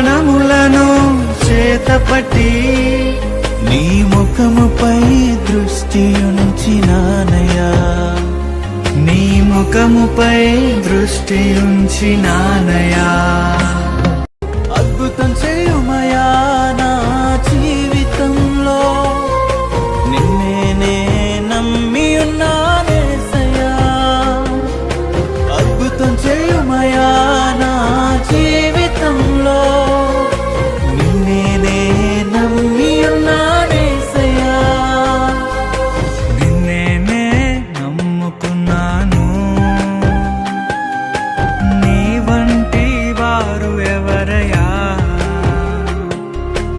ప్రాణములను చేతపట్టి నీ ముఖముపై దృష్టి ఉంచినానయ్యా, నీ ముఖముపై దృష్టి ఉంచినానయ్యా. అద్భుతం చేయుమయా నా జీవితంలో, నిన్నే నమ్మి ఉన్నానేసయ్యా. అద్భుతం చేయుమయా నా జీవితంలో, నిన్నే నమ్మి ఉన్నానేసయ్యా. నిన్నే నమ్ముకున్నాను, నీ వంటి వారు ఎవరయ్యా.